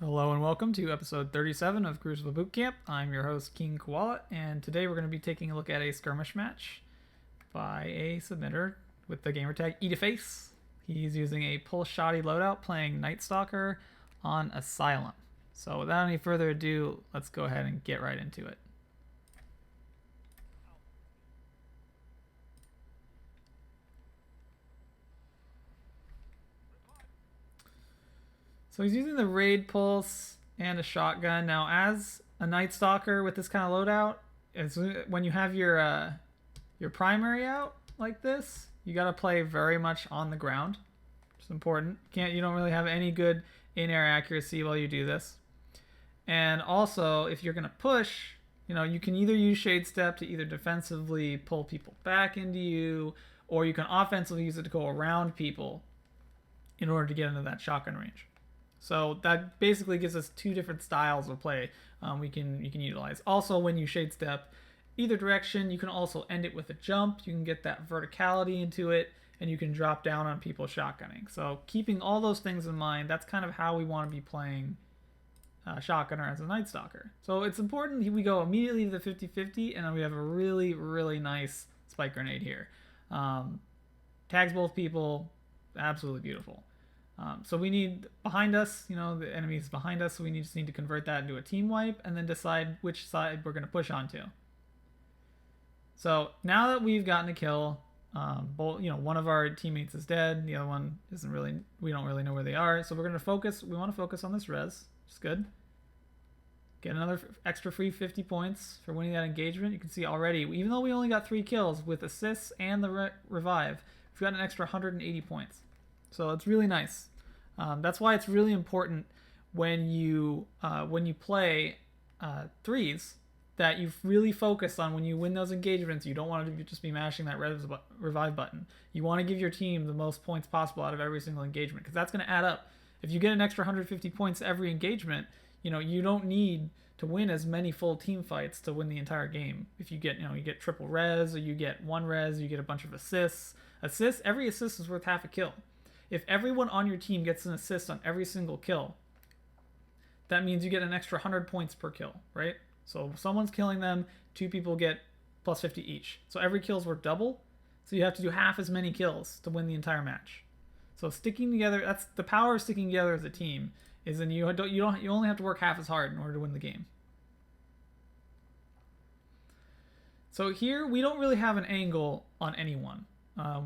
Hello and welcome to episode 37 of Crucible Bootcamp. I'm your host, King Koala, and today we're going to be taking a look at a skirmish match by a submitter with the gamertag Eataface. He's using a pull shoddy loadout playing Night Stalker on Asylum. So without any further ado, let's go ahead and get right into it. So he's using the raid pulse and a shotgun. Now, as a Night Stalker with this kind of loadout, when you have your primary out like this, you got to play very much on the ground. It's important. You don't really have any good in-air accuracy while you do this. And also, if you're gonna push, you can either use Shade Step to either defensively pull people back into you, or you can offensively use it to go around people in order to get into that shotgun range. So that basically gives us two different styles of play we can utilize. Also, when you Shade Step either direction, you can also end it with a jump. You can get that verticality into it, and you can drop down on people shotgunning. So keeping all those things in mind, that's kind of how we want to be playing Shotgunner as a Night Stalker. So it's important we go immediately to the 50-50, and then we have a really, really nice spike grenade here. Tags both people, absolutely beautiful. So we need behind us, the enemy's behind us, so we just need to convert that into a team wipe and then decide which side we're going to push onto. So now that we've gotten a kill, one of our teammates is dead, the other one we don't really know where they are, so we're going to focus, we want to focus on this res, which is good. Get another extra free 50 points for winning that engagement. You can see already, even though we only got 3 kills with assists and the revive, we've got an extra 180 points. So it's really nice. That's why it's really important when you play threes that you really focus on when you win those engagements. You don't want to just be mashing that revive button. You want to give your team the most points possible out of every single engagement, because that's going to add up. If you get an extra 150 points every engagement, you don't need to win as many full team fights to win the entire game. If you get triple res, or you get 1 res, you get a bunch of assists. Every assist is worth half a kill. If everyone on your team gets an assist on every single kill, that means you get an extra 100 points per kill, right? So if someone's killing them, 2 people get plus 50 each. So every kill's worth double. So you have to do half as many kills to win the entire match. So sticking together, that's the power of sticking together as a team, is then you only have to work half as hard in order to win the game. So here we don't really have an angle on anyone.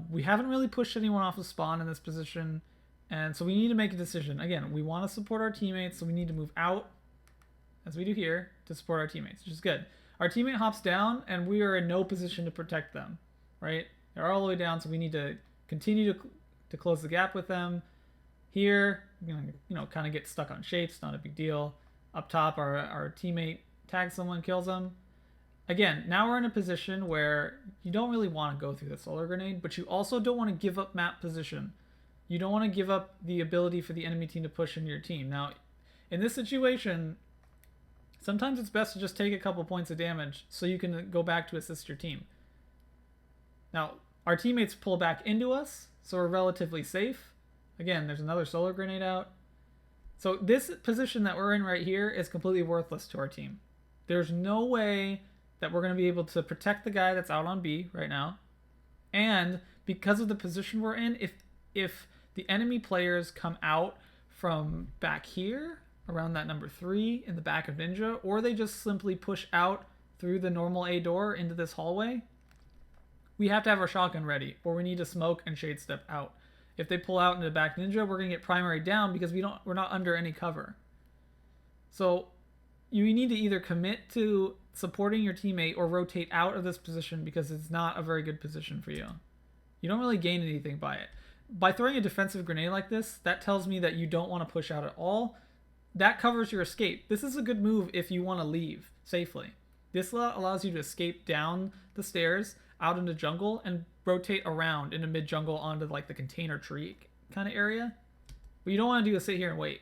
We haven't really pushed anyone off of spawn in this position, and so we need to make a decision. Again, we want to support our teammates, so we need to move out, as we do here, to support our teammates, which is good. Our teammate hops down, and we are in no position to protect them, right? They're all the way down, so we need to continue to close the gap with them. Here, kind of get stuck on shapes, not a big deal. Up top, our teammate tags someone, kills them. Again, now we're in a position where you don't really want to go through the solar grenade, but you also don't want to give up map position. You don't want to give up the ability for the enemy team to push into your team. Now, in this situation, sometimes it's best to just take a couple points of damage so you can go back to assist your team. Now, our teammates pull back into us, so we're relatively safe. Again, there's another solar grenade out. So this position that we're in right here is completely worthless to our team. There's no way that we're going to be able to protect the guy that's out on B right now. And because of the position we're in, if the enemy players come out from back here, around that number 3 in the back of Ninja, or they just simply push out through the normal A door into this hallway, we have to have our shotgun ready, or we need to smoke and Shade Step out. If they pull out into the back Ninja, we're going to get primary down because we're not under any cover. So you need to either commit to supporting your teammate or rotate out of this position, because it's not a very good position for you. You don't really gain anything by it. By throwing a defensive grenade like this, that tells me that you don't want to push out at all. That covers your escape. This is a good move if you want to leave safely. This allows you to escape down the stairs, out into jungle, and rotate around into mid jungle onto like the container tree kind of area. What you don't want to do is sit here and wait,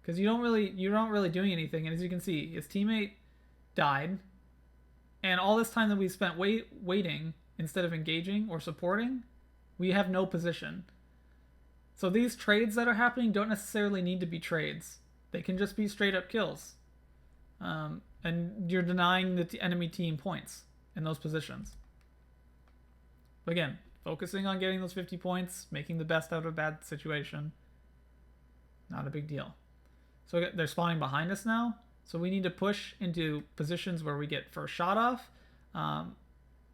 because you're not really doing anything. And as you can see, his teammate died, and all this time that we spent waiting instead of engaging or supporting, we have no position. So these trades that are happening don't necessarily need to be trades. They can just be straight up kills. And you're denying the enemy team points in those positions. But again, focusing on getting those 50 points, making the best out of a bad situation, not a big deal. So they're spawning behind us now. So we need to push into positions where we get first shot off.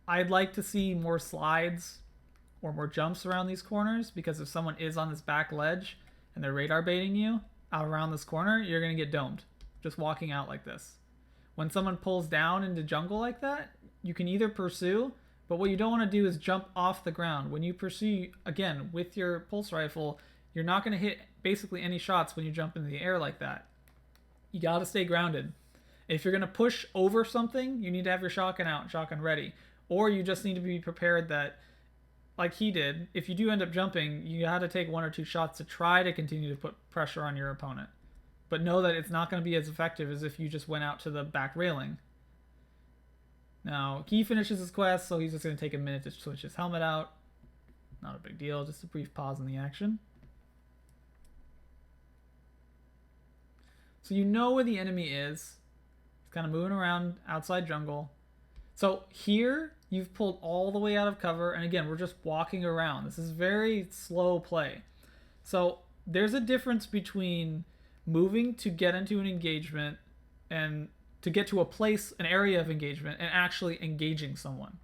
I'd like to see more slides or more jumps around these corners, because if someone is on this back ledge and they're radar baiting you out around this corner, you're going to get domed just walking out like this. When someone pulls down into jungle like that, you can either pursue, but what you don't want to do is jump off the ground. When you pursue, again, with your pulse rifle, you're not going to hit basically any shots when you jump into the air like that. You got to stay grounded. If you're going to push over something, you need to have your shotgun out, shotgun ready. Or you just need to be prepared that, like he did, if you do end up jumping, you got to take 1 or 2 shots to try to continue to put pressure on your opponent. But know that it's not going to be as effective as if you just went out to the back railing. Now, he finishes his quest, so he's just going to take a minute to switch his helmet out. Not a big deal, just a brief pause in the action. So you know where the enemy is. He's kind of moving around outside jungle. So here, you've pulled all the way out of cover, and again, we're just walking around. This is very slow play. So there's a difference between moving to get into an engagement and to get to a place, an area of engagement, and actually engaging someone.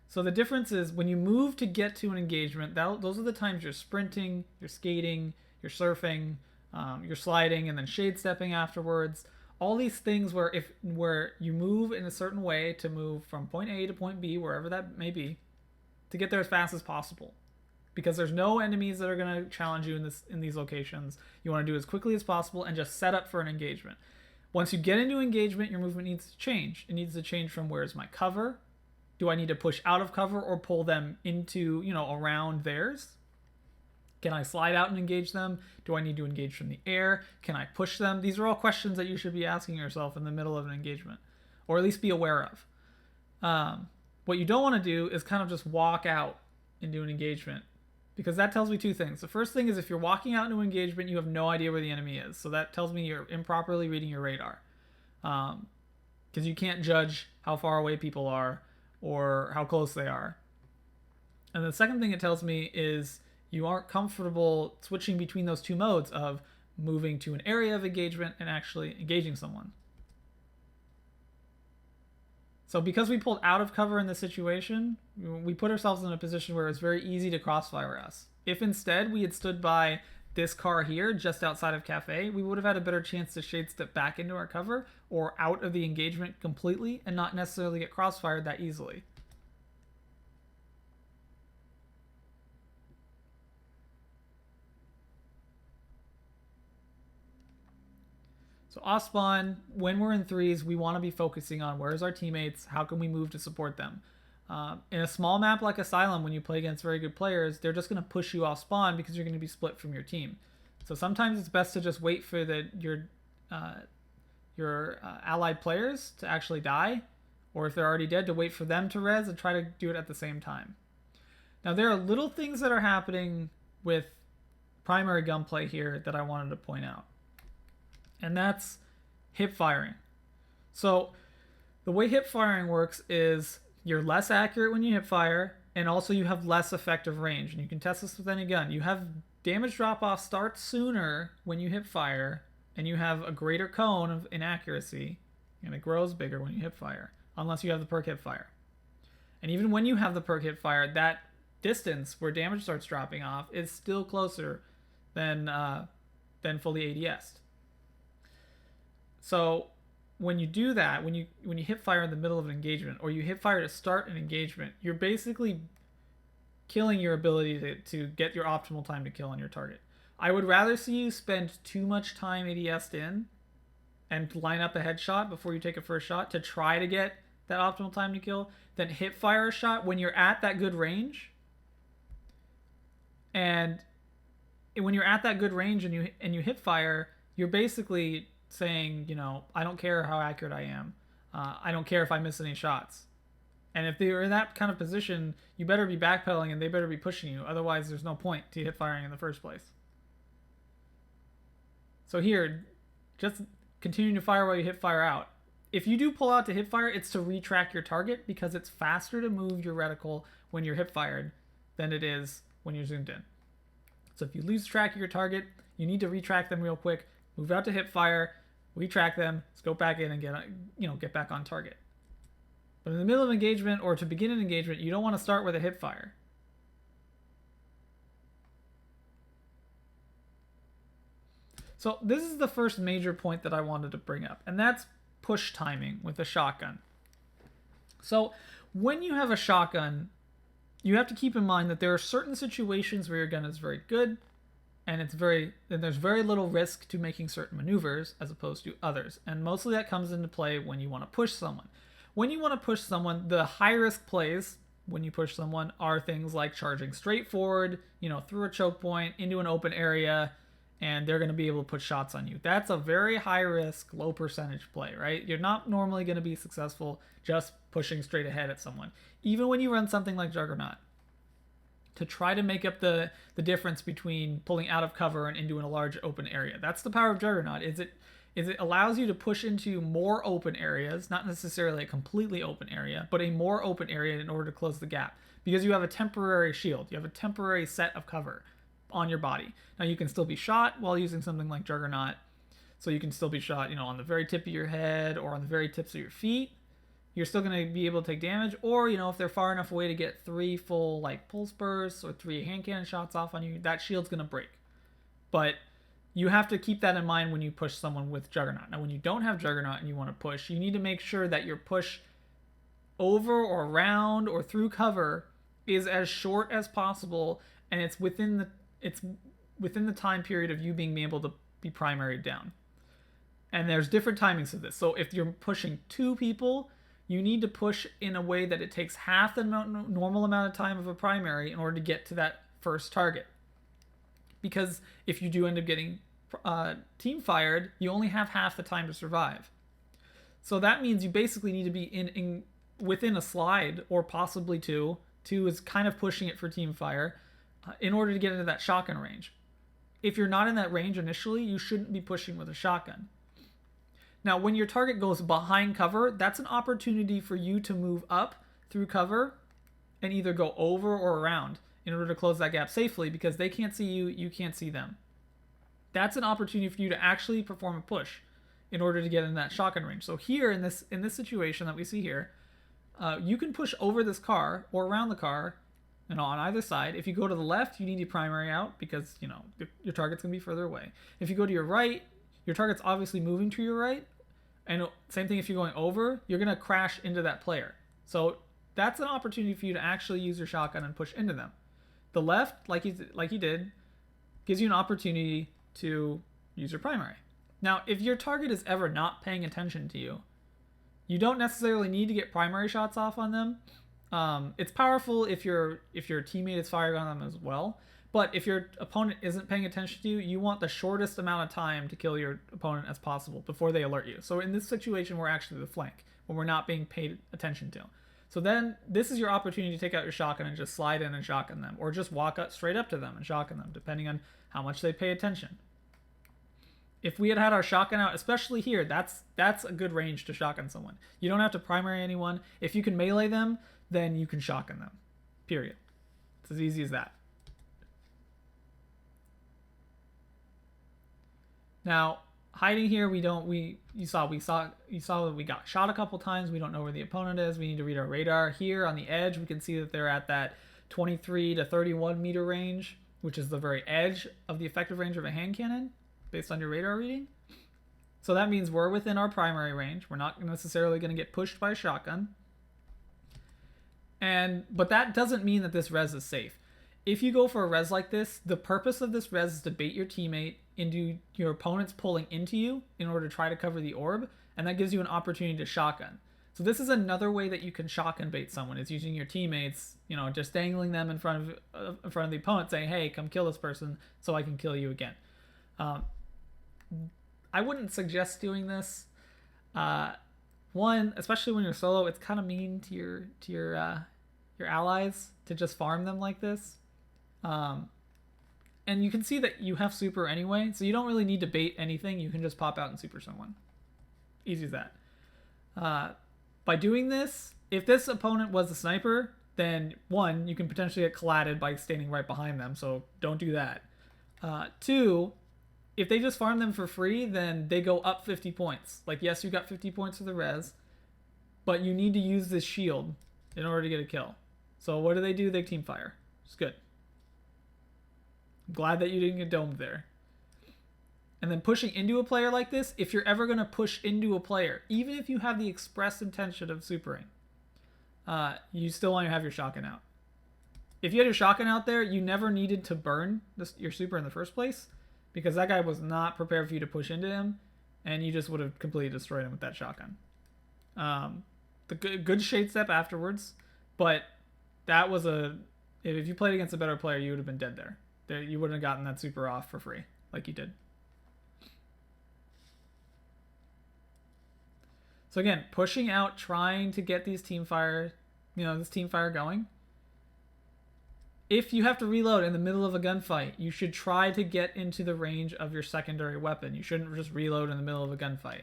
So the difference is when you move to get to an engagement, those are the times you're sprinting, you're skating, you're surfing, you're sliding, and then shade stepping afterwards. All these things where you move in a certain way to move from point A to point B, wherever that may be, to get there as fast as possible. Because there's no enemies that are going to challenge you in these locations. You want to do it as quickly as possible and just set up for an engagement. Once you get into engagement, your movement needs to change. It needs to change from where's my cover? Do I need to push out of cover or pull them into, around theirs? Can I slide out and engage them? Do I need to engage from the air? Can I push them? These are all questions that you should be asking yourself in the middle of an engagement, or at least be aware of. What you don't want to do is kind of just walk out into an engagement, because that tells me 2 things. The first thing is if you're walking out into an engagement, you have no idea where the enemy is. So that tells me you're improperly reading your radar, because you can't judge how far away people are or how close they are. And the second thing it tells me is you aren't comfortable switching between those 2 modes of moving to an area of engagement and actually engaging someone. So because we pulled out of cover in this situation, we put ourselves in a position where it's very easy to crossfire us. If instead we had stood by this car here just outside of Cafe, we would have had a better chance to shade step back into our cover or out of the engagement completely and not necessarily get crossfired that easily. So off spawn, when we're in 3s, we want to be focusing on where's our teammates, how can we move to support them. In a small map like Asylum, when you play against very good players, they're just going to push you off spawn because you're going to be split from your team. So sometimes it's best to just wait for your allied players to actually die, or if they're already dead, to wait for them to res and try to do it at the same time. Now there are little things that are happening with primary gunplay here that I wanted to point out. And that's hip firing. So the way hip firing works is you're less accurate when you hip fire, and also you have less effective range. And you can test this with any gun. You have damage drop-off start sooner when you hip fire, and you have a greater cone of inaccuracy, and it grows bigger when you hip fire, unless you have the perk hip fire. And even when you have the perk hip fire, that distance where damage starts dropping off is still closer than fully ADS'd. So when you do that, when you hip fire in the middle of an engagement, or you hip fire to start an engagement, you're basically killing your ability to get your optimal time to kill on your target. I would rather see you spend too much time ADS'd in and line up a headshot before you take a first shot to try to get that optimal time to kill than hip fire a shot when you're at that good range. And when you're at that good range and you hip fire, you're basically saying, I don't care how accurate I am. I don't care if I miss any shots. And if they're in that kind of position, you better be backpedaling and they better be pushing you. Otherwise, there's no point to hip firing in the first place. So here, just continue to fire while you hip fire out. If you do pull out to hip fire, it's to retrack your target because it's faster to move your reticle when you're hip fired than it is when you're zoomed in. So if you lose track of your target, you need to retrack them real quick, move out to hip fire, retrack them, scope back in and get back on target. But in the middle of engagement or to begin an engagement, you don't want to start with a hip fire. So this is the first major point that I wanted to bring up, and that's push timing with a shotgun. So when you have a shotgun, you have to keep in mind that there are certain situations where your gun is very good, and there's very little risk to making certain maneuvers as opposed to others. And mostly that comes into play when you want to push someone. When you want to push someone, the high risk plays when you push someone are things like charging straight forward, through a choke point into an open area, and they're going to be able to put shots on you. That's a very high risk, low percentage play, right? You're not normally going to be successful just pushing straight ahead at someone. Even when you run something like Juggernaut, to try to make up the difference between pulling out of cover and into a large open area. That's the power of Juggernaut, is it allows you to push into more open areas, not necessarily a completely open area, but a more open area in order to close the gap. Because you have a temporary shield, you have a temporary set of cover on your body. Now you can still be shot while using something like Juggernaut. So you can still be shot, on the very tip of your head or on the very tips of your feet. You're still going to be able to take damage. Or, if they're far enough away to get 3 full pulse bursts or 3 hand cannon shots off on you, that shield's going to break. But you have to keep that in mind when you push someone with Juggernaut. Now when you don't have Juggernaut and you want to push, you need to make sure that your push over or around or through cover is as short as possible, and it's within the time period of you being able to be primaried down. And there's different timings of this. So if you're pushing 2 people, you need to push in a way that it takes half the normal amount of time of a primary in order to get to that first target. Because if you do end up getting team fired, you only have half the time to survive. So that means you basically need to be in within a slide or possibly 2. 2 is kind of pushing it for team fire in order to get into that shotgun range. If you're not in that range initially, you shouldn't be pushing with a shotgun. Now, when your target goes behind cover, that's an opportunity for you to move up through cover and either go over or around in order to close that gap safely, because they can't see you, you can't see them. That's an opportunity for you to actually perform a push in order to get in that shotgun range. So here in this situation that we see here, you can push over this car or around the car, on either side. If you go to the left, you need to primary out because your target's gonna be further away. If you go to your right, your target's obviously moving to your right, and same thing if you're going over, you're gonna crash into that player. So that's an opportunity for you to actually use your shotgun and push into them. The left, like you did, gives you an opportunity to use your primary. Now, if your target is ever not paying attention to you, you don't necessarily need to get primary shots off on them. It's powerful if your teammate is firing on them as well. But if your opponent isn't paying attention to you, you want the shortest amount of time to kill your opponent as possible before they alert you. So in this situation, we're actually the flank when we're not being paid attention to. So then this is your opportunity to take out your shotgun and just slide in and shotgun them, or just walk up straight up to them and shotgun them, depending on how much they pay attention. If we had our shotgun out, especially here, that's a good range to shotgun someone. You don't have to primary anyone. If you can melee them, then you can shotgun them. Period. It's as easy as that. Now, hiding here, you saw that we got shot a couple times. We don't know where the opponent is. We need to read our radar. Here on the edge, we can see that they're at that 23 to 31 meter range, which is the very edge of the effective range of a hand cannon, based on your radar reading. So that means we're within our primary range. We're not necessarily going to get pushed by a shotgun. But that doesn't mean that this res is safe. If you go for a res like this, the purpose of this res is to bait your teammate into your opponent's pulling into you in order to try to cover the orb, and that gives you an opportunity to shotgun. So this is another way that you can shotgun bait someone, is using your teammates, just dangling them in front of the opponent, saying, hey, come kill this person so I can kill you again. I wouldn't suggest doing this. One, especially when you're solo, it's kind of mean to your allies to just farm them like this. And you can see that you have super anyway, so you don't really need to bait anything. You can just pop out and super someone. Easy as that. By doing this, if this opponent was a sniper, then 1, you can potentially get collatted by standing right behind them, so don't do that. 2, if they just farm them for free, then they go up 50 points. Like, yes, you got 50 points for the res, but you need to use this shield in order to get a kill. So what do? They team fire. It's good. I'm glad that you didn't get domed there. And then pushing into a player like this, if you're ever going to push into a player, even if you have the express intention of supering, you still want to have your shotgun out. If you had your shotgun out there, you never needed to burn your super in the first place, because that guy was not prepared for you to push into him, and you just would have completely destroyed him with that shotgun. The good shade step afterwards, but that was if you played against a better player, you would have been dead there. You wouldn't have gotten that super off for free like you did. So again, pushing out, trying to get these team fire, this team fire going. If you have to reload in the middle of a gunfight, you should try to get into the range of your secondary weapon. You shouldn't just reload in the middle of a gunfight,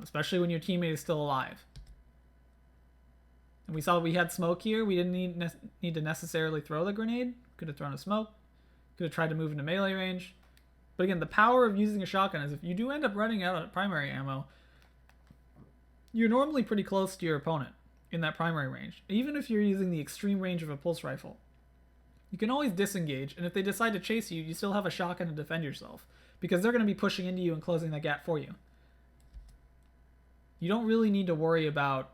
especially when your teammate is still alive. And we saw we had smoke here. We didn't need to necessarily throw the grenade. Could have thrown a smoke. Could have tried to move into melee range. But again, the power of using a shotgun is if you do end up running out of primary ammo, you're normally pretty close to your opponent in that primary range. Even if you're using the extreme range of a pulse rifle, you can always disengage, and if they decide to chase you, you still have a shotgun to defend yourself, because they're going to be pushing into you and closing that gap for you. You don't really need to worry about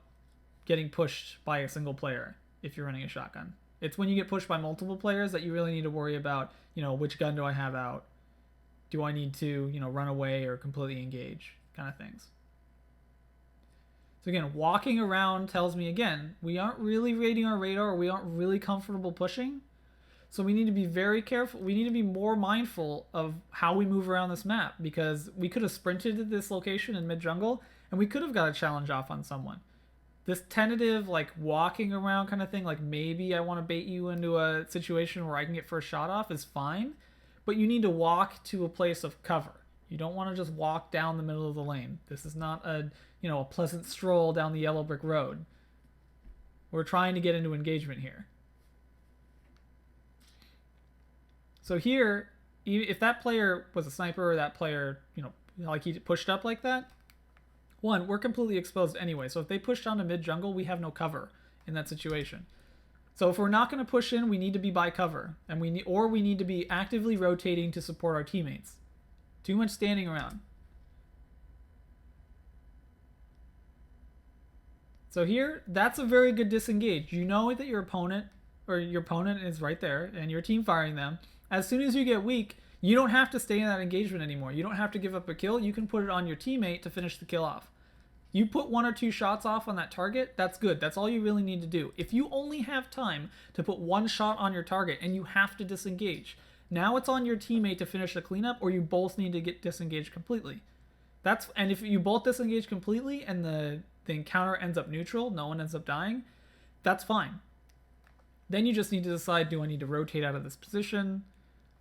getting pushed by a single player if you're running a shotgun. It's when you get pushed by multiple players that you really need to worry about, which gun do I have out? Do I need to, run away or completely engage? Kind of things. So again, walking around tells me, again, we aren't really raiding our radar, or we aren't really comfortable pushing. So we need to be very careful. We need to be more mindful of how we move around this map, because we could have sprinted to this location in mid-jungle, and we could have got a challenge off on someone. This tentative, walking around kind of thing, maybe I want to bait you into a situation where I can get first shot off, is fine. But you need to walk to a place of cover. You don't want to just walk down the middle of the lane. This is not a pleasant stroll down the yellow brick road. We're trying to get into engagement here. So here, if that player was a sniper, or that player, he pushed up like that, 1, we're completely exposed anyway. So if they push down to mid-jungle, we have no cover in that situation. So if we're not going to push in, we need to be by cover, and we need to be actively rotating to support our teammates. Too much standing around. So here, that's a very good disengage. You know that your opponent is right there, and you're team firing them. As soon as you get weak, you don't have to stay in that engagement anymore. You don't have to give up a kill. You can put it on your teammate to finish the kill off. You put 1 or 2 shots off on that target, that's good. That's all you really need to do. If you only have time to put 1 shot on your target and you have to disengage, now it's on your teammate to finish the cleanup, or you both need to get disengaged completely. And if you both disengage completely and the encounter ends up neutral, no one ends up dying, that's fine. Then you just need to decide, do I need to rotate out of this position?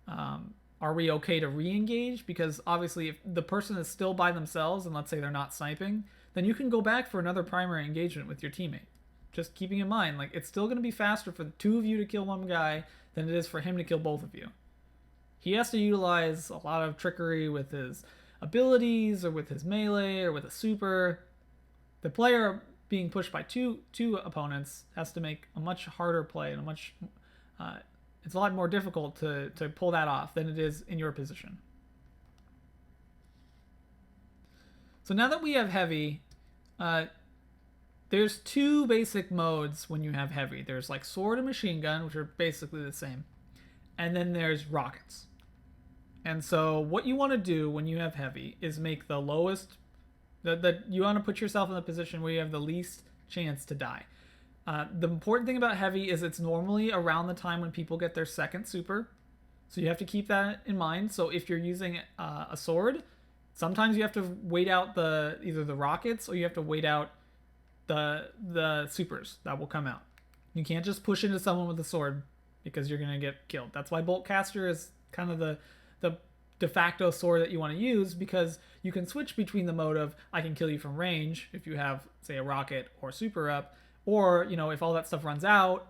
Are we okay to re-engage? Because obviously if the person is still by themselves, and let's say they're not sniping, then you can go back for another primary engagement with your teammate. Just keeping in mind, it's still going to be faster for the 2 of you to kill 1 guy than it is for him to kill both of you. He has to utilize a lot of trickery with his abilities, or with his melee, or with a super. The player being pushed by two opponents has to make a much harder play, and it's a lot more difficult to pull that off than it is in your position. So now that we have heavy, there's 2 basic modes when you have heavy. There's sword and machine gun, which are basically the same. And then there's rockets. And so what you want to do when you have heavy is make the lowest, you want to put yourself in the position where you have the least chance to die. The important thing about heavy is it's normally around the time when people get their second super. So you have to keep that in mind. So if you're using a sword, sometimes you have to wait out either the rockets, or you have to wait out the supers that will come out. You can't just push into someone with a sword, because you're going to get killed. That's why bolt caster is kind of the de facto sword that you want to use, because you can switch between the mode of I can kill you from range if you have, say, a rocket or super up, or, you know, if all that stuff runs out,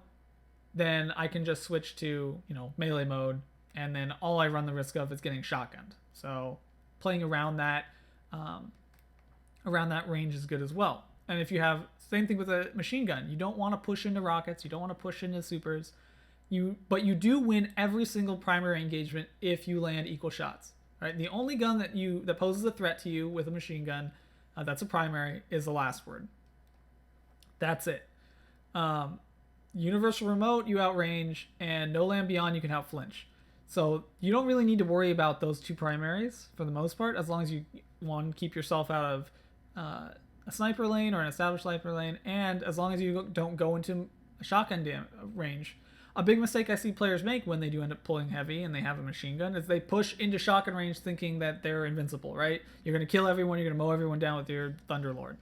then I can just switch to, you know, melee mode, and then all I run the risk of is getting shotgunned. So playing around that range is good as well. And if you have, same thing with a machine gun, you don't want to push into rockets, you don't want to push into supers, but you do win every single primary engagement if you land equal shots. Right? The only gun that poses a threat to you with a machine gun, that's a primary, is the last word. That's it. Universal remote, you outrange, and no land beyond, you can outflinch. So you don't really need to worry about those two primaries for the most part, as long as you, one, keep yourself out of a sniper lane or an established sniper lane, and as long as you don't go into a shotgun range. A big mistake I see players make when they do end up pulling heavy and they have a machine gun is they push into shotgun range thinking that they're invincible, right? You're going to kill everyone, you're going to mow everyone down with your Thunderlord.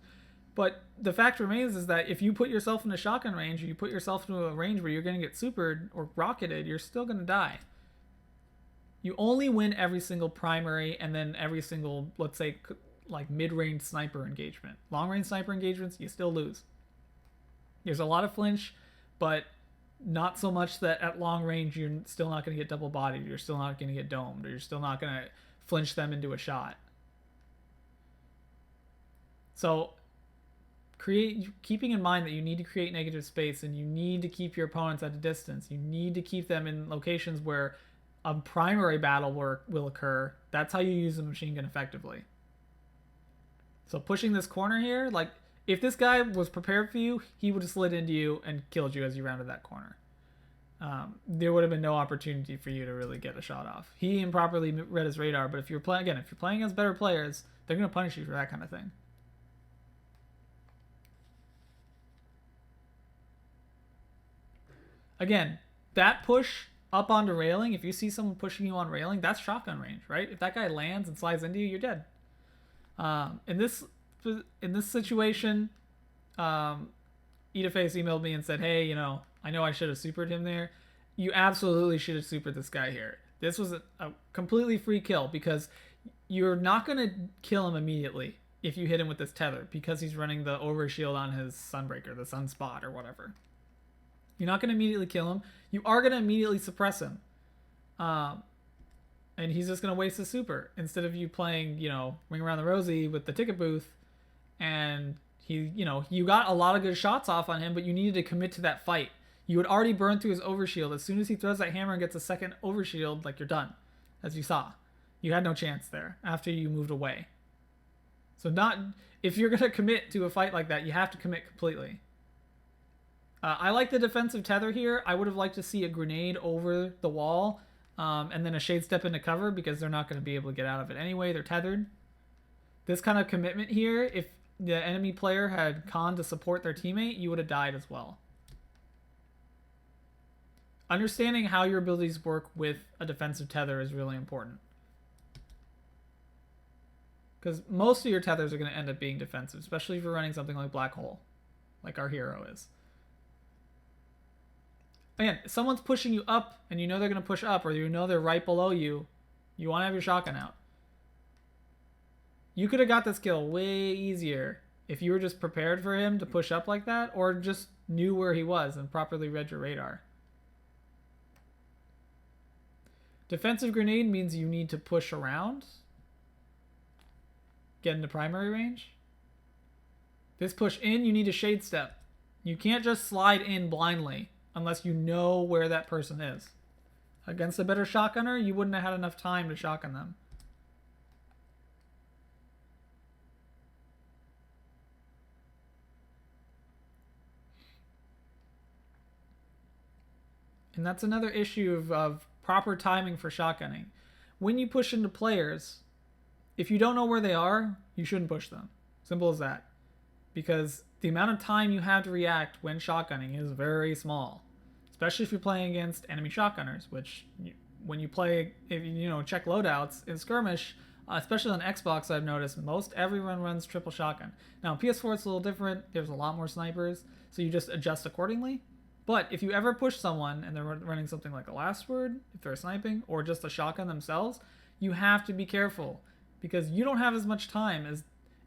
But the fact remains is that if you put yourself in a shotgun range, or you put yourself into a range where you're going to get supered or rocketed, you're still going to die. You only win every single primary and then every single, let's say, like mid-range sniper engagement. Long-range sniper engagements, you still lose. There's a lot of flinch, but not so much that at long range you're still not going to get double bodied, you're still not going to get domed, or you're still not going to flinch them into a shot. So keeping in mind that you need to create negative space and you need to keep your opponents at a distance, you need to keep them in locations where a primary battle will occur. That's how you use a machine gun effectively. So pushing this corner here, like, if this guy was prepared for you, he would have slid into you and killed you as you rounded that corner. There would have been no opportunity for you to really get a shot off. He improperly read his radar, but if you're playing against better players, they're going to punish you for that kind of thing. Again, that push up onto railing, if you see someone pushing you on railing, that's shotgun range, right? If that guy lands and slides into you, you're dead. In this situation, Edaface emailed me and said, hey, you know, I know I should have supered him there. You absolutely should have supered this guy here. This was a completely free kill, because you're not going to kill him immediately if you hit him with this tether, because he's running the overshield on his Sunbreaker, the Sunspot or whatever. You're not going to immediately kill him. You are going to immediately suppress him. And he's just going to waste a super instead of you playing, you know, Ring Around the Rosie with the ticket booth. And he, you know, you got a lot of good shots off on him, but you needed to commit to that fight. You had already burned through his overshield. As soon as he throws that hammer and gets a second overshield, like, you're done, as you saw. You had no chance there after you moved away. So if you're going to commit to a fight like that, you have to commit completely. I like the defensive tether here. I would have liked to see a grenade over the wall, and then a shade step into cover, because they're not going to be able to get out of it anyway. They're tethered. This kind of commitment here, if the enemy player had con to support their teammate, you would have died as well. Understanding how your abilities work with a defensive tether is really important, because most of your tethers are going to end up being defensive, especially if you're running something like Black Hole, like our hero is. Again, if someone's pushing you up and you know they're going to push up, or you know they're right below you, you want to have your shotgun out. You could have got this kill way easier if you were just prepared for him to push up like that, or just knew where he was and properly read your radar. Defensive grenade means you need to push around, get into primary range. This push in, you need a shade step. You can't just slide in blindly unless you know where that person is. Against a better shotgunner, you wouldn't have had enough time to shotgun them. And that's another issue of proper timing for shotgunning. When you push into players, if you don't know where they are, you shouldn't push them. Simple as that. Because the amount of time you have to react when shotgunning is very small. Especially if you're playing against enemy shotgunners, which when you play, if you know, check loadouts in skirmish, especially on Xbox, I've noticed most everyone runs triple shotgun. Now, PS4 it's a little different. There's a lot more snipers, so you just adjust accordingly. But if you ever push someone and they're running something like a last word, if they're sniping, or just a shotgun themselves, you have to be careful because you don't have as much time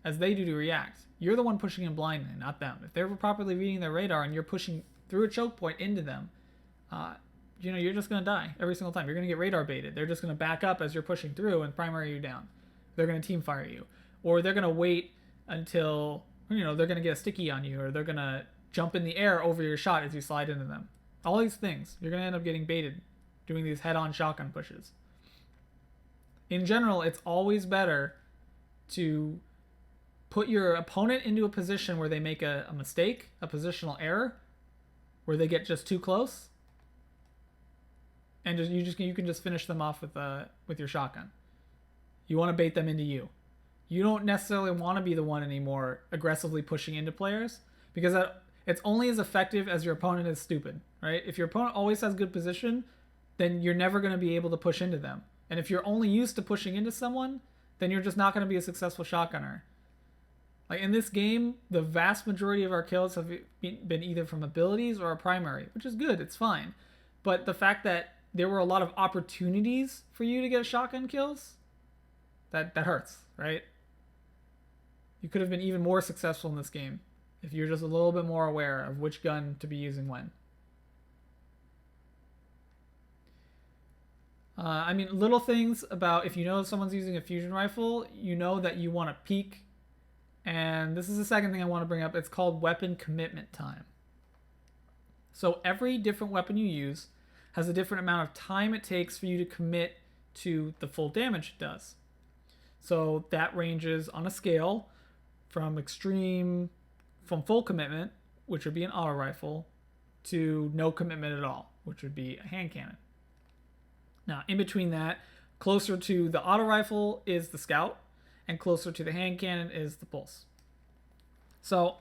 as they do to react. You're the one pushing in blindly, not them. If they're properly reading their radar and you're pushing through a choke point into them, you're just going to die every single time. You're going to get radar baited. They're just going to back up as you're pushing through and primary you down. They're going to team fire you. Or they're going to wait until, they're going to get a sticky on you, or they're going to jump in the air over your shot as you slide into them. All these things, you're going to end up getting baited doing these head-on shotgun pushes. In general, it's always better to put your opponent into a position where they make a mistake, a positional error, where they get just too close, and you can just finish them off with your shotgun. You want to bait them into you. You don't necessarily want to be the one anymore aggressively pushing into players, because it's only as effective as your opponent is stupid, right? If your opponent always has good position, then you're never going to be able to push into them. And if you're only used to pushing into someone, then you're just not going to be a successful shotgunner. Like in this game, the vast majority of our kills have been either from abilities or a primary, which is good, it's fine. But the fact that there were a lot of opportunities for you to get shotgun kills, that hurts, right? You could have been even more successful in this game if you're just a little bit more aware of which gun to be using when. Little things about if you know someone's using a fusion rifle, you know that you want to peek. And this is the second thing I want to bring up. It's called weapon commitment time. So every different weapon you use has a different amount of time it takes for you to commit to the full damage it does. So that ranges on a scale from full commitment, which would be an auto rifle, to no commitment at all, which would be a hand cannon. Now, in between that, closer to the auto rifle is the scout, and closer to the hand cannon is the pulse. So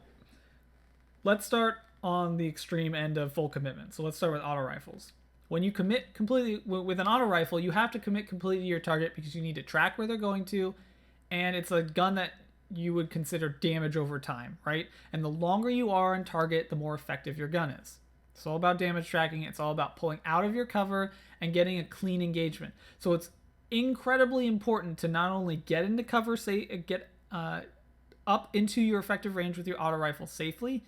let's start on the extreme end of full commitment. So let's start with auto rifles. When you commit completely with an auto rifle, you have to commit completely to your target because you need to track where they're going to, and it's a gun that you would consider damage over time, right? And the longer you are on target, the more effective your gun is. It's all about damage tracking. It's all about pulling out of your cover and getting a clean engagement. So it's incredibly important to not only get into cover, get up into your effective range with your auto rifle safely,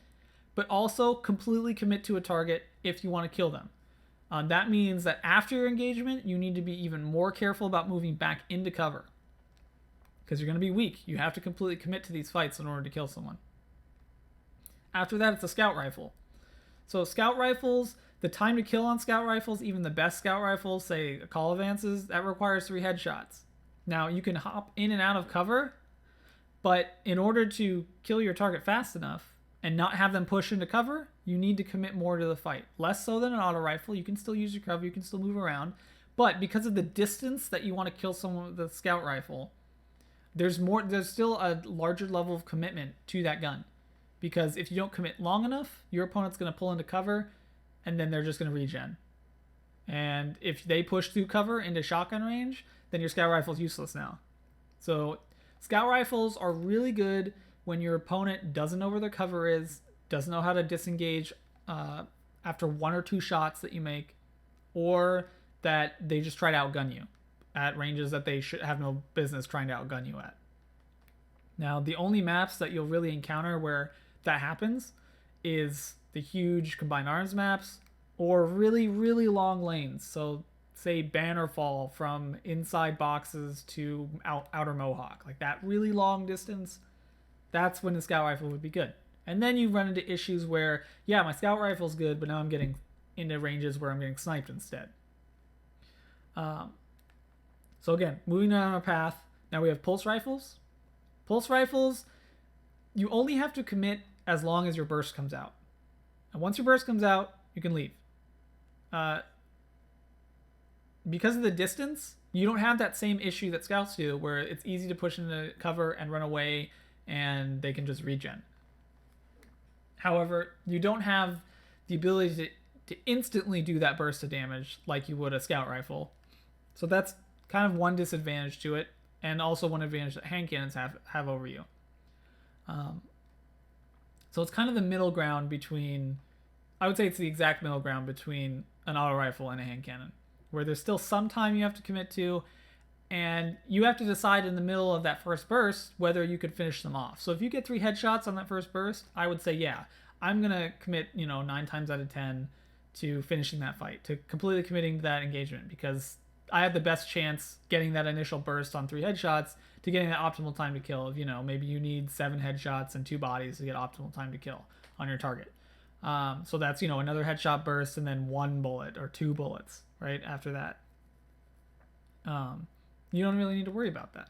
but also completely commit to a target if you want to kill them. That means that after your engagement, you need to be even more careful about moving back into cover, because you're going to be weak. You have to completely commit to these fights in order to kill someone. After that, it's a scout rifle. So scout rifles, the time to kill on scout rifles, even the best scout rifles, say call advances, that requires 3 headshots. Now, you can hop in and out of cover, but in order to kill your target fast enough and not have them push into cover, you need to commit more to the fight. Less so than an auto rifle. You can still use your cover, you can still move around, but because of the distance that you want to kill someone with the scout rifle, there's still a larger level of commitment to that gun. Because if you don't commit long enough, your opponent's going to pull into cover, and then they're just going to regen. And if they push through cover into shotgun range, then your scout rifle is useless now. So scout rifles are really good when your opponent doesn't know where their cover is, doesn't know how to disengage after 1 or 2 shots that you make, or that they just try to outgun you at ranges that they should have no business trying to outgun you at. Now, the only maps that you'll really encounter where that happens is the huge combined arms maps or really, really long lanes. So say Bannerfall from inside boxes to outer Mohawk, like that really long distance. That's when the scout rifle would be good. And then you run into issues where, yeah, my scout rifle's good, but now I'm getting into ranges where I'm getting sniped instead. So again, moving down our path, now we have pulse rifles. Pulse rifles, you only have to commit as long as your burst comes out. And once your burst comes out, you can leave. Because of the distance, you don't have that same issue that scouts do, where it's easy to push into cover and run away, and they can just regen. However, you don't have the ability to instantly do that burst of damage like you would a scout rifle. So that's kind of one disadvantage to it, and also one advantage that hand cannons have over you. So it's kind of the middle ground between I would say it's the exact middle ground between an auto rifle and a hand cannon, where there's still some time you have to commit to, and you have to decide in the middle of that first burst whether you could finish them off. So if you get 3 headshots on that first burst, I would say, yeah, I'm gonna commit, 9 times out of 10 to finishing that fight, to completely committing to that engagement, because I have the best chance getting that initial burst on 3 headshots to getting that optimal time to kill. Maybe you need 7 headshots and 2 bodies to get optimal time to kill on your target. So that's, another headshot burst and then 1 bullet or 2 bullets right after that. You don't really need to worry about that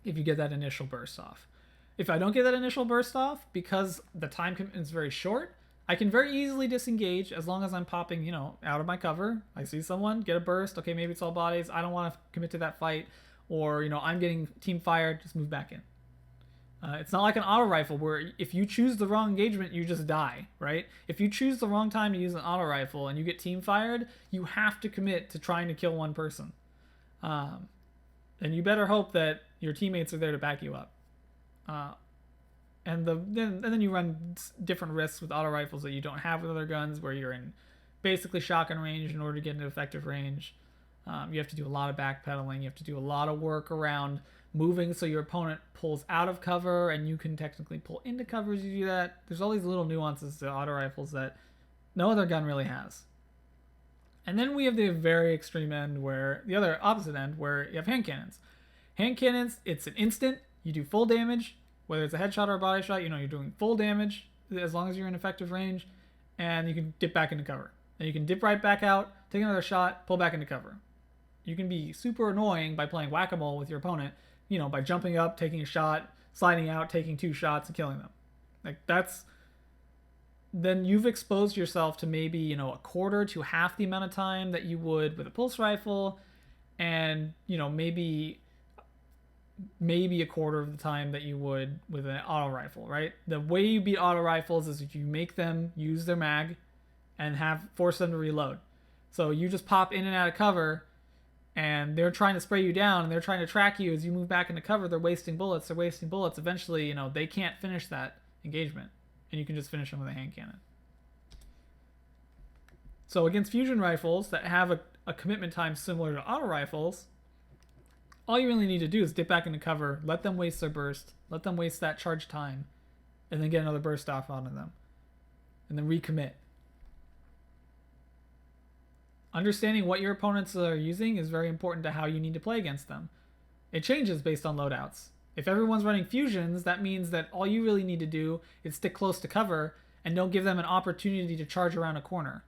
if you get that initial burst off. If I don't get that initial burst off, because the time commitment is very short, I can very easily disengage as long as I'm popping, out of my cover. I see someone, get a burst. Okay, maybe it's all bodies. I don't want to commit to that fight. Or, I'm getting team fired, just move back in. It's not like an auto rifle where if you choose the wrong engagement, you just die, right? If you choose the wrong time to use an auto rifle and you get team fired, you have to commit to trying to kill one person. And you better hope that your teammates are there to back you up. And then you run different risks with auto rifles that you don't have with other guns, where you're in basically shotgun range in order to get into effective range. You have to do a lot of backpedaling. You have to do a lot of work around moving so your opponent pulls out of cover and you can technically pull into cover as you do that. There's all these little nuances to auto rifles that no other gun really has. And then we have the very extreme end, where the other opposite end, where you have hand cannons. Hand cannons, it's an instant. You do full damage, whether it's a headshot or a body shot. You're doing full damage as long as you're in effective range, and you can dip back into cover. And you can dip right back out, take another shot, pull back into cover. You can be super annoying by playing whack-a-mole with your opponent, by jumping up, taking a shot, sliding out, taking 2 shots, and killing them. Then you've exposed yourself to maybe, a quarter to half the amount of time that you would with a pulse rifle, and, maybe a quarter of the time that you would with an auto rifle, right? The way you beat auto rifles is if you make them use their mag and force them to reload. So you just pop in and out of cover, and they're trying to spray you down, and they're trying to track you as you move back into cover. They're wasting bullets. Eventually, they can't finish that engagement, and you can just finish them with a hand cannon. So against fusion rifles that have a commitment time similar to auto rifles, all you really need to do is dip back into cover, let them waste their burst, let them waste that charge time, and then get another burst off onto them, and then recommit. Understanding what your opponents are using is very important to how you need to play against them. It changes based on loadouts. If everyone's running fusions, that means that all you really need to do is stick close to cover and don't give them an opportunity to charge around a corner.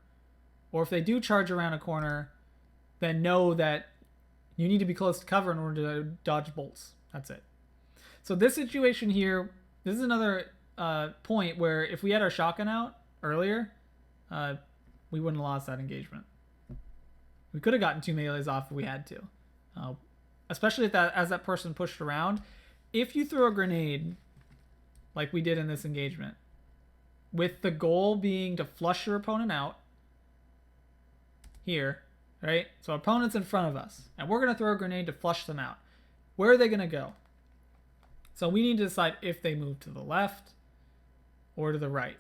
Or if they do charge around a corner, then know that you need to be close to cover in order to dodge bolts. That's it. So this situation here, this is another point where if we had our shotgun out earlier, we wouldn't have lost that engagement. We could have gotten 2 melees off if we had to. Especially as that person pushed around. If you throw a grenade, like we did in this engagement, with the goal being to flush your opponent out, here, right? So opponent's in front of us, and we're going to throw a grenade to flush them out. Where are they going to go? So we need to decide if they move to the left or to the right.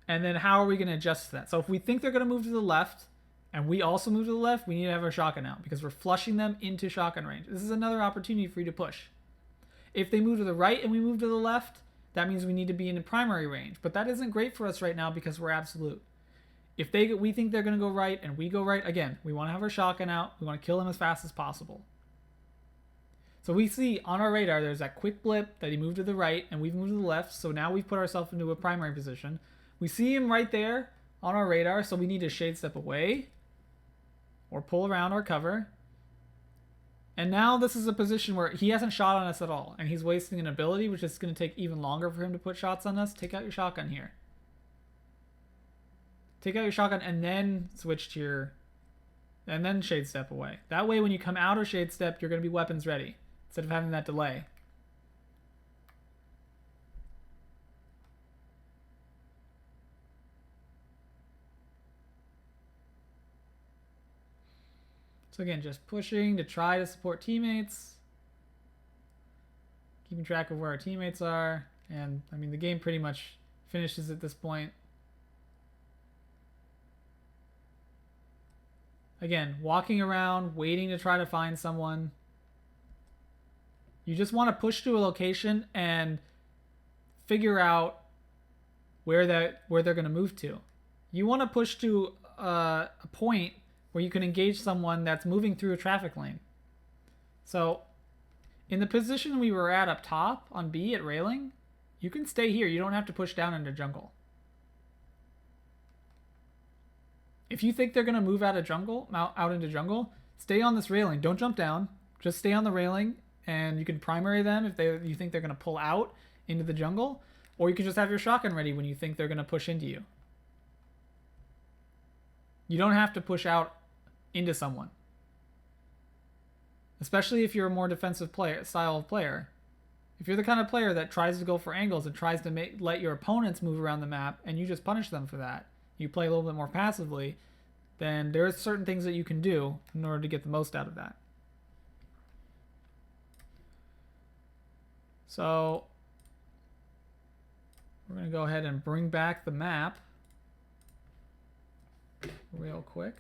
And then how are we going to adjust to that? So if we think they're going to move to the left, and we also move to the left, we need to have our shotgun out because we're flushing them into shotgun range. This is another opportunity for you to push. If they move to the right and we move to the left, that means we need to be in the primary range. But that isn't great for us right now because we're absolute. If we think they're going to go right and we go right, again, we want to have our shotgun out. We want to kill them as fast as possible. So we see on our radar, there's that quick blip that he moved to the right and we've moved to the left. So now we've put ourselves into a primary position. We see him right there on our radar, so we need to shade step away or pull around our cover. And now this is a position where he hasn't shot on us at all, and he's wasting an ability, which is going to take even longer for him to put shots on us. Take out your shotgun here. Take out your shotgun and then switch to your... and then shade step away. That way when you come out of shade step, you're going to be weapons ready, instead of having that delay. So again, just pushing to try to support teammates. Keeping track of where our teammates are. And, I mean, the game pretty much finishes at this point. Again, walking around, waiting to try to find someone. You just want to push to a location and figure out where they're going to move to. You want to push to a point where you can engage someone that's moving through a traffic lane. So in the position we were at up top on B at railing, you can stay here. You don't have to push down into jungle. If you think they're going to move out into jungle, stay on this railing. Don't jump down. Just stay on the railing, and you can primary them if you think they're going to pull out into the jungle, or you can just have your shotgun ready when you think they're going to push into you. You don't have to push out into someone, especially if you're a more defensive style of player. If you're the kind of player that tries to go for angles and tries to let your opponents move around the map and you just punish them for that, you play a little bit more passively, then there's certain things that you can do in order to get the most out of that. So we're going to go ahead and bring back the map real quick.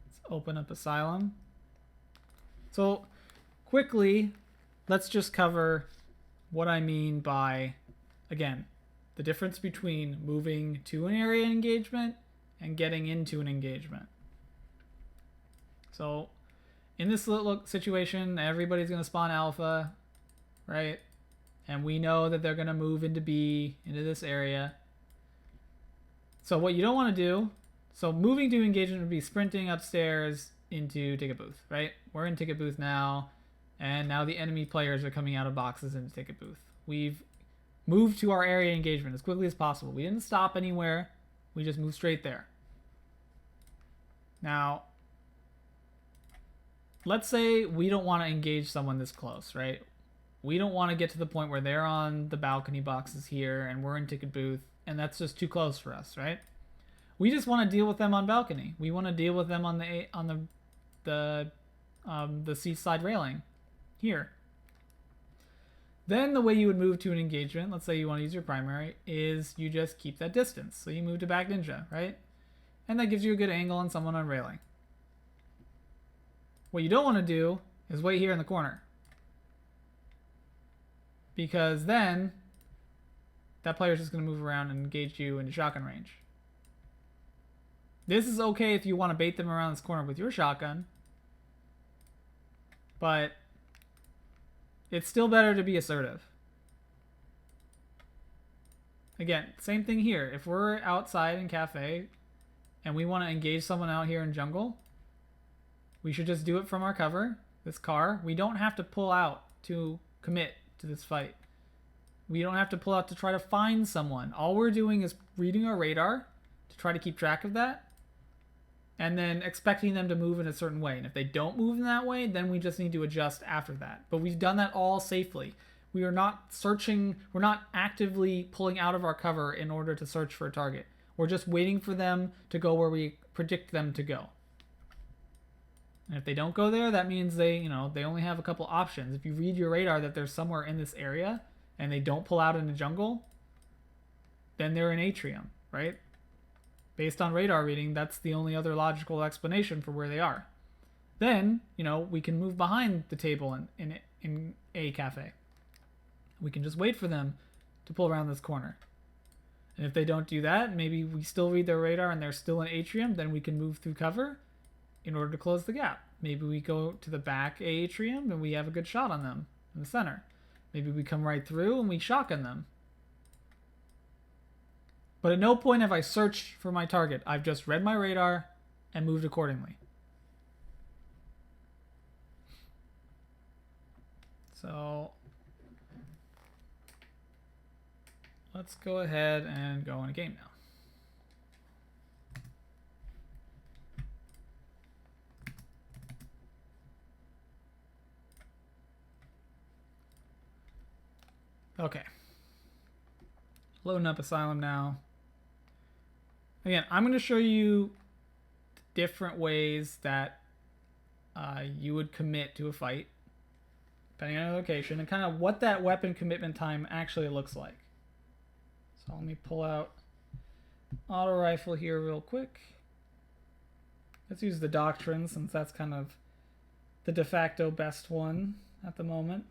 Let's open up Asylum. So quickly, let's just cover what I mean by, again, the difference between moving to an area engagement and getting into an engagement. So in this little situation, everybody's going to spawn alpha, right? And we know that they're going to move into B, into this area. So what you don't want to do, so moving to engagement would be sprinting upstairs into ticket booth, right? We're in ticket booth now, and now the enemy players are coming out of boxes into ticket booth. We've moved to our area engagement as quickly as possible. We didn't stop anywhere. We just moved straight there. Now, let's say we don't want to engage someone this close, right? We don't want to get to the point where they're on the balcony boxes here and we're in ticket booth, and that's just too close for us, right? We just want to deal with them on balcony. We want to deal with them on the seaside railing here. Then the way you would move to an engagement, let's say you want to use your primary, is you just keep that distance. So you move to back ninja, right? And that gives you a good angle on someone on railing. What you don't want to do is wait here in the corner, because then that player is just going to move around and engage you into shotgun range. This is okay if you want to bait them around this corner with your shotgun, but it's still better to be assertive. Again, same thing here. If we're outside in cafe and we want to engage someone out here in jungle, we should just do it from our cover, this car. We don't have to pull out to commit to this fight. We don't have to pull out to try to find someone. All we're doing is reading our radar to try to keep track of that, and then expecting them to move in a certain way. And if they don't move in that way, then we just need to adjust after that. But we've done that all safely. We are not searching, we're not actively pulling out of our cover in order to search for a target. We're just waiting for them to go where we predict them to go. And if they don't go there, that means they only have a couple options. If you read your radar that they're somewhere in this area and they don't pull out in the jungle, then they're in atrium, right? Based on radar reading, that's the only other logical explanation for where they are. Then, we can move behind the table in a cafe. We can just wait for them to pull around this corner. And if they don't do that, maybe we still read their radar and they're still in atrium, then we can move through cover in order to close the gap. Maybe we go to the back atrium and we have a good shot on them in the center. Maybe we come right through and we shotgun them. But at no point have I searched for my target. I've just read my radar and moved accordingly. So let's go ahead and go in a game now. Okay. Loading up Asylum now. Again, I'm going to show you different ways that you would commit to a fight, depending on the location, and kind of what that weapon commitment time actually looks like. So let me pull out auto rifle here real quick. Let's use the Doctrine since that's kind of the de facto best one at the moment.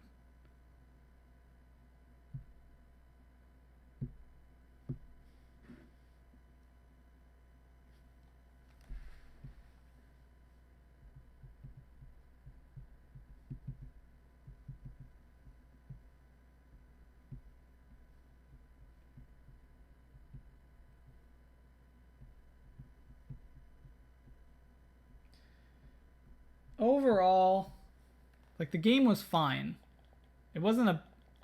Overall, like, the game was fine. It wasn't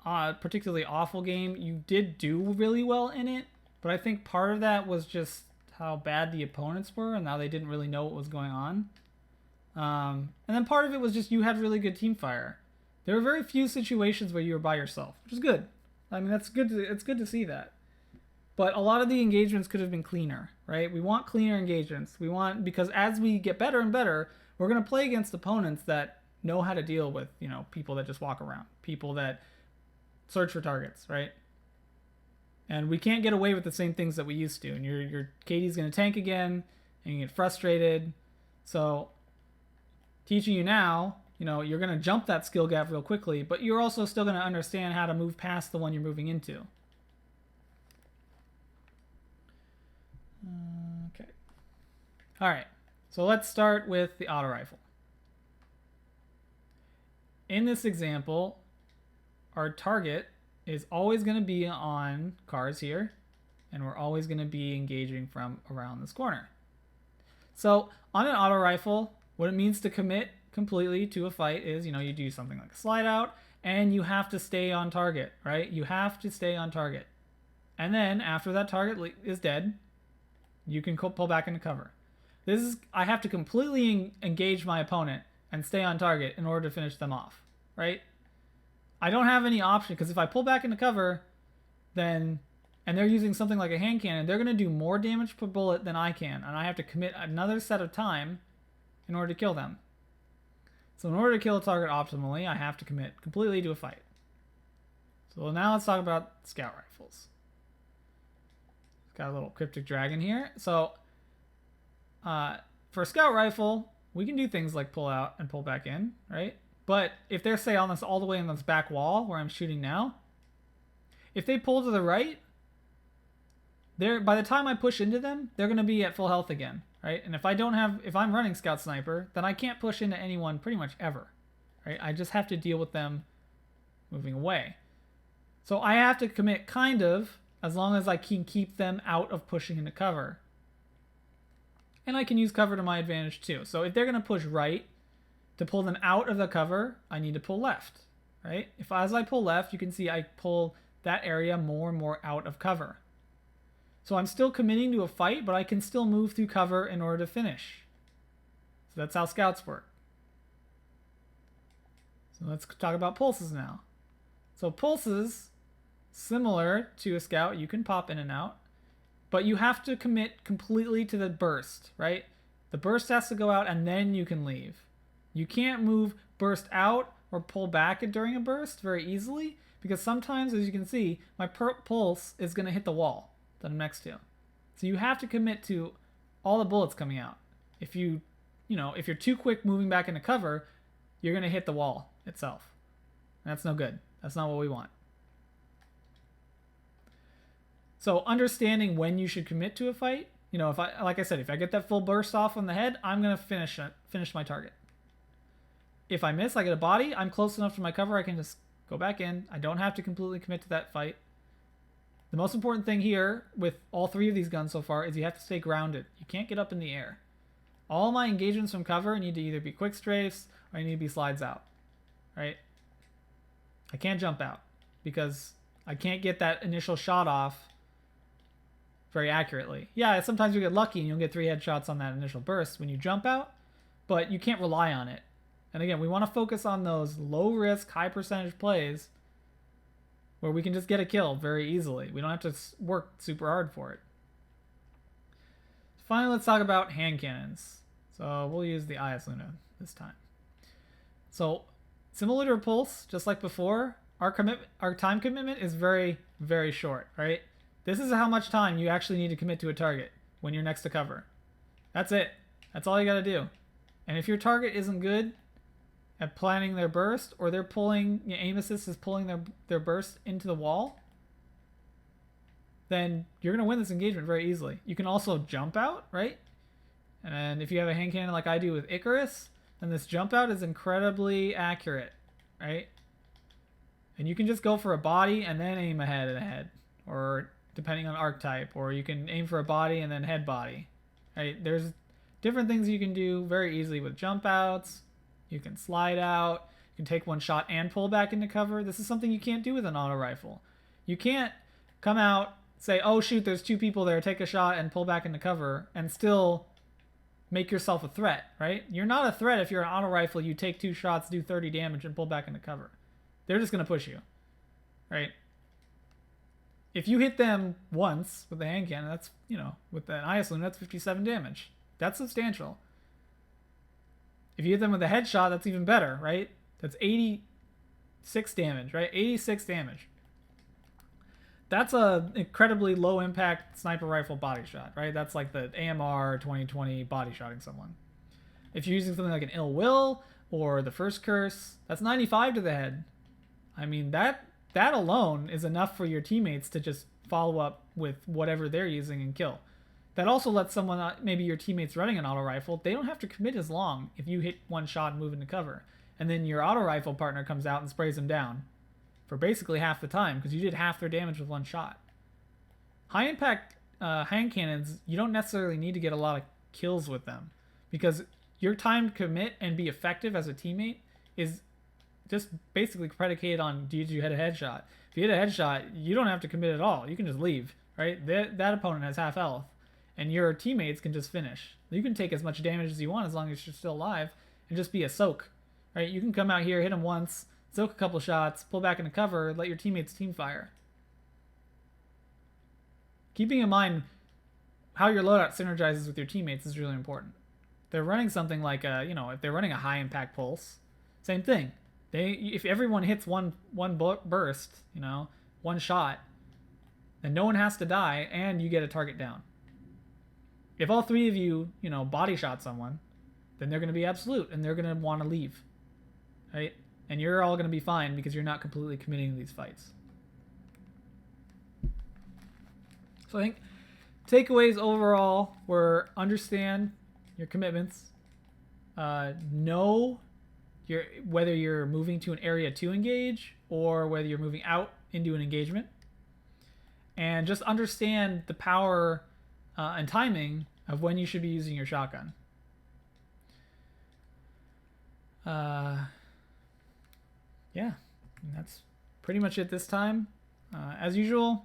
a particularly awful game. You did do really well in it, but I think part of that was just how bad the opponents were and how they didn't really know what was going on. And then part of it was just you had really good team fire. There were very few situations where you were by yourself, which is good. I mean, that's good. It's good to see that. But a lot of the engagements could have been cleaner, right? We want cleaner engagements. We want, because as we get better and better, we're going to play against opponents that know how to deal with, you know, people that just walk around, people that search for targets, right? And we can't get away with the same things that we used to. And your KD's going to tank again, and you get frustrated. So teaching you now, you know, you're going to jump that skill gap real quickly, but you're also still going to understand how to move past the one you're moving into. Okay. All right. So let's start with the auto rifle. In this example, our target is always going to be on cars here, and we're always going to be engaging from around this corner. So on an auto rifle, what it means to commit completely to a fight is, you know, you do something like a slide out, and you have to stay on target, right? You have to stay on target. And then after that target is dead, you can pull back into cover. I have to completely engage my opponent and stay on target in order to finish them off, right? I don't have any option, because if I pull back into cover, then, and they're using something like a hand cannon, they're going to do more damage per bullet than I can, and I have to commit another set of time in order to kill them. So in order to kill a target optimally, I have to commit completely to a fight. So now let's talk about scout rifles. Got a little cryptic dragon here. So for a scout rifle, we can do things like pull out and pull back in, right? But if they're, say, on this all the way on this back wall where I'm shooting now, if they pull to the right, by the time I push into them, they're going to be at full health again, right? And if I'm running scout sniper, then I can't push into anyone pretty much ever, right? I just have to deal with them moving away. So I have to commit kind of, as long as I can keep them out of pushing into cover. And I can use cover to my advantage too. So if they're going to push right, to pull them out of the cover, I need to pull left, right? As I pull left, you can see I pull that area more and more out of cover. So I'm still committing to a fight, but I can still move through cover in order to finish. So that's how scouts work. So let's talk about pulses now. So pulses, similar to a scout, you can pop in and out, but you have to commit completely to the burst, right? The burst has to go out and then you can leave. You can't move burst out or pull back during a burst very easily, because sometimes, as you can see, my pulse is going to hit the wall that I'm next to. So you have to commit to all the bullets coming out. If you're too quick moving back into cover, you're going to hit the wall itself. That's no good. That's not what we want. So understanding when you should commit to a fight, if I get that full burst off on the head, I'm going to finish my target. If I miss, I get a body, I'm close enough to my cover, I can just go back in. I don't have to completely commit to that fight. The most important thing here with all three of these guns so far is you have to stay grounded. You can't get up in the air. All my engagements from cover need to either be quick strafes or I need to be slides out, right? I can't jump out because I can't get that initial shot off very accurately. Yeah, sometimes you get lucky and you'll get 3 headshots on that initial burst when you jump out, but you can't rely on it. And again, we want to focus on those low risk, high percentage plays where we can just get a kill very easily. We don't have to work super hard for it. Finally, let's talk about hand cannons. So we'll use the Asylum this time. So similar to a pulse, just like before, our time commitment is very, very short, right? This is how much time you actually need to commit to a target when you're next to cover. That's it. That's all you got to do. And if your target isn't good at planning their burst, or they're pulling, aim assist is pulling their burst into the wall, then you're going to win this engagement very easily. You can also jump out, right? And if you have a hand cannon like I do with Icarus, then this jump out is incredibly accurate, right? And you can just go for a body and then aim ahead and ahead, or depending on archetype, or you can aim for a body and then head body, right? There's different things you can do very easily with jump outs. You can slide out. You can take one shot and pull back into cover. This is something you can't do with an auto rifle. You can't come out, say, oh shoot, there's two people there, take a shot and pull back into cover, and still make yourself a threat, right? You're not a threat if you're an auto rifle, you take 2 shots, do 30 damage, and pull back into cover. They're just going to push you, right? If you hit them once with the hand cannon, that's, with the Asylum, that's 57 damage. That's substantial. If you hit them with a headshot, that's even better, right? That's 86 damage, right? 86 damage. That's a incredibly low impact sniper rifle body shot, right? That's like the AMR 2020 body shotting someone. If you're using something like an Ill Will or the First Curse, that's 95 to the head. I mean, that alone is enough for your teammates to just follow up with whatever they're using and kill. That also lets someone, maybe your teammates running an auto rifle, they don't have to commit as long if you hit one shot and move into cover. And then your auto rifle partner comes out and sprays them down for basically half the time because you did half their damage with one shot. High impact hand cannons, you don't necessarily need to get a lot of kills with them because your time to commit and be effective as a teammate is just basically predicated on did you hit a headshot. If you hit a headshot, you don't have to commit at all. You can just leave, right? That opponent has half health, and your teammates can just finish. You can take as much damage as you want as long as you're still alive and just be a soak, right? You can come out here, hit them once, soak a couple shots, pull back into cover, let your teammates team fire. Keeping in mind how your loadout synergizes with your teammates is really important. They're running something like if they're running a high impact pulse, same thing. If everyone hits one burst, one shot, then no one has to die and you get a target down. If all 3 of you, body shot someone, then they're going to be absolute and they're going to want to leave, right? And you're all going to be fine because you're not completely committing to these fights. So I think takeaways overall were understand your commitments, know whether you're moving to an area to engage or whether you're moving out into an engagement, and just understand the power and timing of when you should be using your shotgun. Yeah, that's pretty much it this time. As usual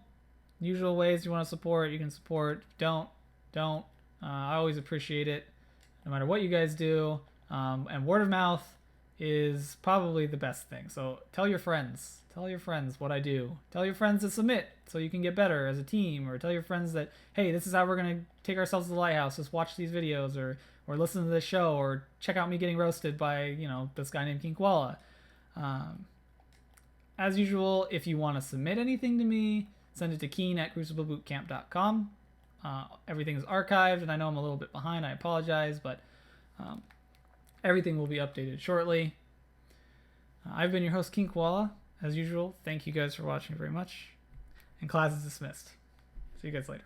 ways you want to support, you can support. Don't. I always appreciate it, no matter what you guys do. And word of mouth is probably the best thing. So tell your friends what I do. Tell your friends to submit so you can get better as a team, or tell your friends that, hey, this is how we're going to take ourselves to the lighthouse. Just watch these videos or listen to this show or check out me getting roasted by, this guy named King Koala. As usual, if you want to submit anything to me, send it to keen@cruciblebootcamp.com. Everything is archived, and I know I'm a little bit behind. I apologize, but everything will be updated shortly. I've been your host, King Koala. As usual, thank you guys for watching very much. And class is dismissed. See you guys later.